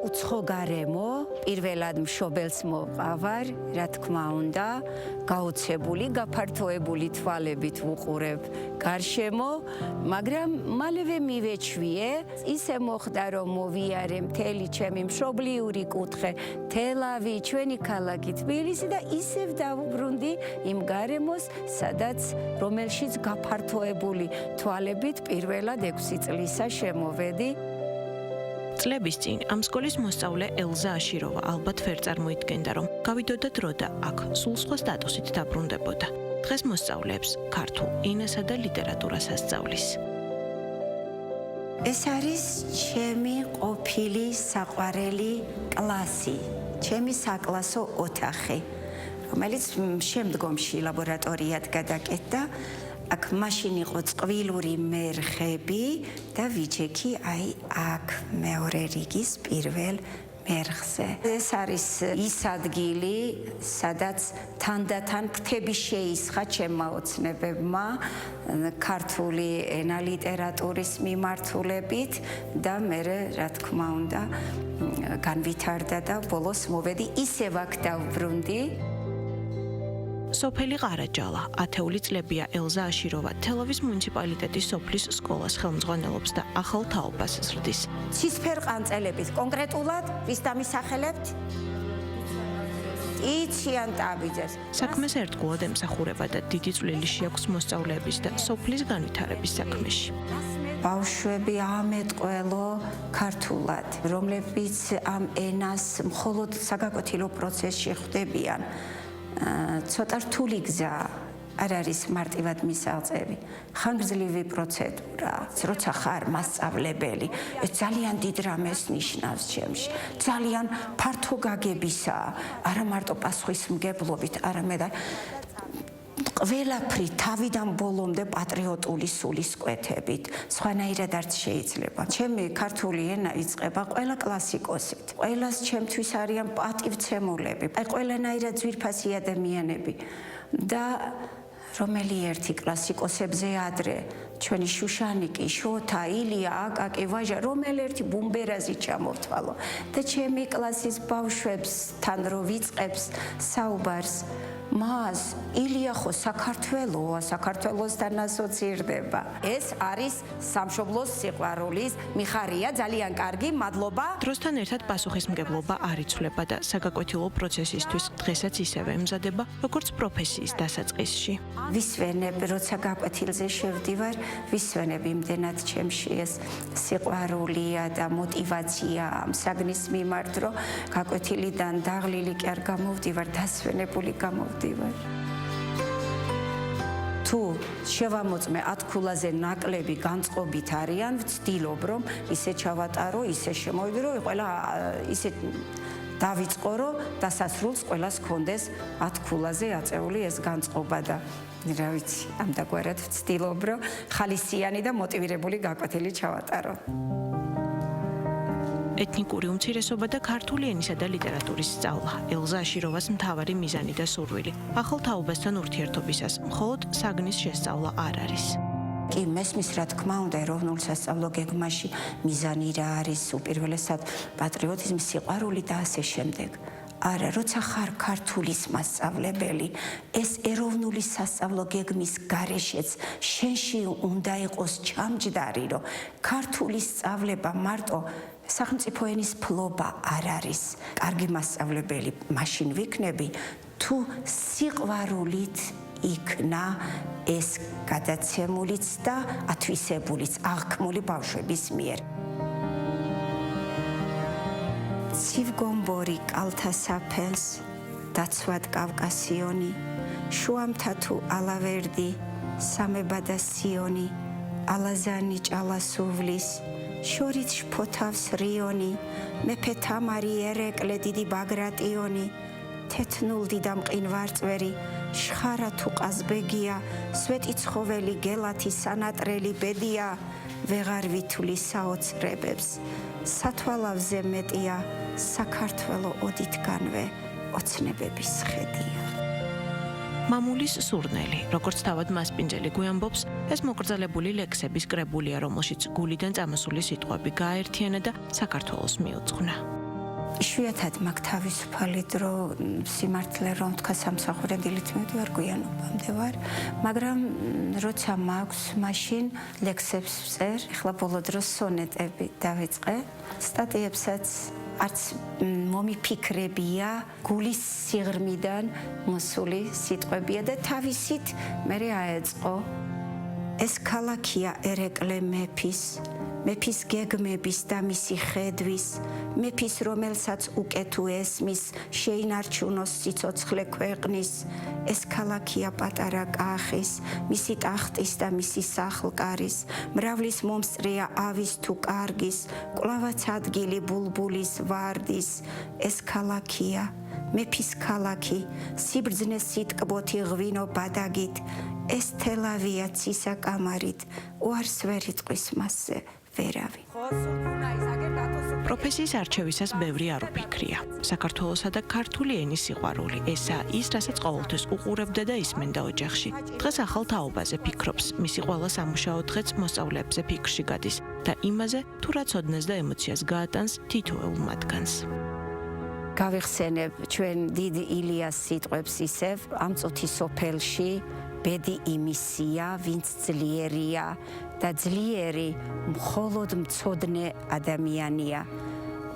უცხო გარემო, პირველად მშობელს მოყავარ, რა თქმა უნდა, გაოცებული, გაფართოებული თვალებით ვუყურებ გარშემო, მაგრამ მალევე მივეჩვიე, ისე მოხდა, რომ მოვიარე მთელი ჩემი მშობლიური კუთხე, თელავი, ჩვენი ქალაქი თბილისი და ისევ დავუბრუნდი იმ გარემოს, სადაც რომელშიც გაფართოებული თვალებით პირველად 6 წლისა შემოვედი. წლების წინ ამ სკოლის მოსწავლე ელზა აშიროვა ალბათ ვერ წარმოიდგენდა, რომ გავიდოდა დრო და აქ სულ სხვა სტატუსით დაბრუნდებოდა. დღეს მოსწავლეებს ქართულ ენასა და ლიტერატურას ასწავლის. ეს არის ჩემი ყოფილი საყვარელი კლასი, ჩემი საკლასო ოთახი, რომელიც შემდგომში ლაბორატორიად გადაკეთდა. აქ მაშინ იყო წყვილური მერხები და ვიჯექი აი აქ მეორე რიგის პირველ მერხზე. ეს არის ის ადგილი, სადაც თანდათან ფრთები შეისხა ჩემმა ოცნებებმა ქართული ენა ლიტერატურის მიმართულებით და მე რა თქმა უნდა განვითარდა და ბოლოს მოვედი ისევ აქ დავბრუნდი. სოფელი ყარაჯალა, 10 წლებია ელზა აშიროვა თელავის მუნიციპალიტეტის სოფლის სკოლას ხელმძღვანელობს და ახალ თაობას ზრდის. ცისფერყანწელებით კონკრეტულად ვის დამისახელებთ? იციან ტაბიძეს. საქმეს ერთგულად ემსახურება და დიდი წვლილი შეაქვს მოსწავლეების და სოფლის განვითარების საქმეში. ბავშვები ამეტყველო ქართულად, რომლებიც ამ ენას მხოლოდ საგაკვეთილო პროცესში ხვდებიან. ცოტა რთული გზა არ არის მარტივად მისაღწევი, ხანგრძლივი პროცედურა, როცა ხარ მასწავლებელი, ეს ძალიან დიდ რამეს ნიშნავს ჩემში, ძალიან ფართო გაგებისაა, არა მარტო პასუხისმგებლობით, არამედ ყველაფრით თავიდან ბოლომდე პატრიოტული სულისკვეთებით, სხვანაირად არ შეიძლება. ჩემი ქართული ენა იწყება ყველა კლასიკოსით. ყველას ჩემთვის არიან პატივცემულები, აი ყველანაირად ძვირფასი ადამიანები და რომელი ერთი კლასიკოსებზე ადრე ჩვენი შუშანიკი, შოთა, ილია, აკაკი, ვაჟა, რომელი ერთი ბუმბერაზი ჩამოვთვალო და ჩემი კლასის ბავშვებსთან რო ვიწყებს საუბარს მას ილია ხო საქართველოა, საქართველოსთან ასოცირდება. ეს არის სამშობლოს სიყვარულის მიხარია, ძალიან კარგი, მადლობა. დროსთან ერთად პასუხისმგებლობა არ იცვლება და საგაკვეთილო პროცესისთვის დღესაც ისევე ემზადება, როგორც პროფესიის დასაწყისში. ვისვენებ, როცა გაკვეთილზე შევდივარ, ვისვენებ იმდენად ჩემში ეს სიყვარულია და мотиваცია ამ საგნის მიმართ, რომ გაკვეთილიდან დაღლილი კი არ გამოვდივარ, დასვენებული გამოვდივარ. თუ შევამოწმე 10 ქულაზე ნაკლები განწყობით არიან, ვცდილობ რომ ისე ჩავატარო, ისე შემოვიდრო, ყველა ისე დავიწყო, რომ დასასრულს ყველას ჰქონდეს 10 ქულაზე აწეული ეს განწყობა და რა ვიცი, ამდაგვარად ვცდილობ რომ ხალისიანი და მოტივირებული გაკვეთილი ჩავატარო. ეთნიკური უმცირესობა და ქართული ენისა და ლიტერატურის სწავლა ელზა აშიროვას მთავარი მიზანი და სურვილი. ახალ თაობასთან ურთიერთობისას მხოლოდ საგნის შესწავლა არ არის. კი, მესმის რა თქმა უნდა ეროვნულ სასწავლო გეგმაში მიზანი რა არის, უპირველესად პატრიოტიზმი, სიყვარული და ასე შემდეგ. არა, როცა ხარ ქართულის მასწავლებელი, ეს ეროვნული სასწავლო გეგმის გარეშეც შენში უნდა იყოს ჩამჯდარი, რომ ქართულის სწავლება მარტო სახელმწიფო ენის ფლობა არ არის. კარგი მასწავლებელი მაშინ ვიქნები, თუ სიყვარულით იქნა ეს გადაცემულიც და ათვისებულიც აღქმული ბავშვების მიერ. ცივგომბორი კალთა საფენს, დაცვად კავკასიონი, შუამთა თუ ალავერდი, სამება და სიონი, ალაზანი ჭალასუვლის, შორით შფოთავს რიონი, მეფე თამარი ერეკლე დიდი ბაგრატიონი, თეთნულდი და მყინვარწვერი, შხარა თუ ყაზბეგია, სვეტი ცხოველი გელათი სანატრელი ბედია, ვეღარ ვითვლი საოცრებებს, სათვალავზე მეტია, საქართველო ოდითგანვე ოცნებების ხედია. მამულის სურნელი, როგორც თავად მასპინძელი გვიამბობს, ეს მოკრძალებული ლექსების კრებულია, რომელშიც გულიდან წამოსული სიტყვები გააერთიანა და საქართველოს მიუძღვნა. იშვიათად მაქვს თავისუფალი დრო, სიმართლე რომ თქვა სამსახურე დილით მივდივარ, გვიანობამდე ვარ, მაგრამ როცა მაქვს, მაშინ ლექსებს ვწერ, ახლა ბოლო დროს სონეტები დავიწყე, სტატიებსაც არც მომიფიქრებია, გულის სიღრმიდან მოსული სიტყვებია და თავისით მე აეწყო ეს ქალაქია ერეკლე მეფის გეგმების და მისი ხედვის, მეფის რომელსაც უკვე თუ ესმის, შეინარჩუნოს სიცოცხლე ქვეყნის, ეს ქალაქია პატარა კახის, მისი ტახტის და მისი სახლკარის, მრავლის მომსწრეა ავის თუ კარგის, კვლავაც ადგილი ბულბულის ვარდის, ეს ქალაქია, მეფის ქალაქი, სიბრძნე სიტკბოთი ღვინო ბადაგით, ეს თელავია ცისა კამარით, უარს ვერ იტყვის მასზე ვერავი. პროფესიის არჩევისას ბევრი არ უფიქრია. საქართველოსა და ქართული ენის სიყვარული, ესაა ის, რასაც ყოველთვის უყურებდა და ისმენდა ოჯახში. დღეს ახალ თაობაზე ფიქრობს, მისი ყველა სამუშაო დღეც მოსწავლეებზე ფიქრში გადის და იმაზე, თუ რა ცოდნას და ემოციას გაატანს თითოეულ მათგანს. გავიხსენებ ჩვენ დიდ ილიას სიტყვებს ისევ, ამ წუთის სოფელში ბედი იმისია, ვინც ძლიერია და ძლიერი მხოლოდ მცოდნე ადამიანია.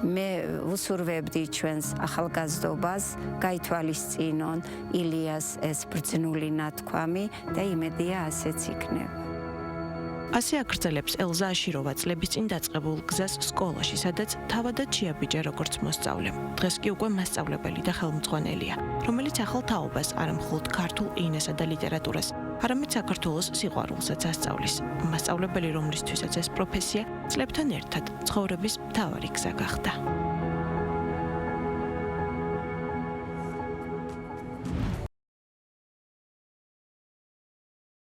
მე ვუსურვებდი ჩვენს ახალგაზრდობას, გაითვალისწინონ ილიას ეს ბრძნული ნათქვამი და იმედია ასეც იქნება. ასე აგრძელებს ელზა აშიროვა წლების წინ დაწყებულ გზას სკოლაში, სადაც თავადაც შეაბიჯა როგორც მოსწავლე. დღეს კი უკვე მასწავლებელი და ხელმძღვანელია, რომელიც ახალ თაობას არა მხოლოდ ქართულ ენასა და ლიტერატურას, არამედ საქართველოს სიყვარულსაც ასწავლის. მასწავლებელი, რომლისთვისაც ეს პროფესია წლებთან ერთად ცხოვრების მთავარი გზა გახდა.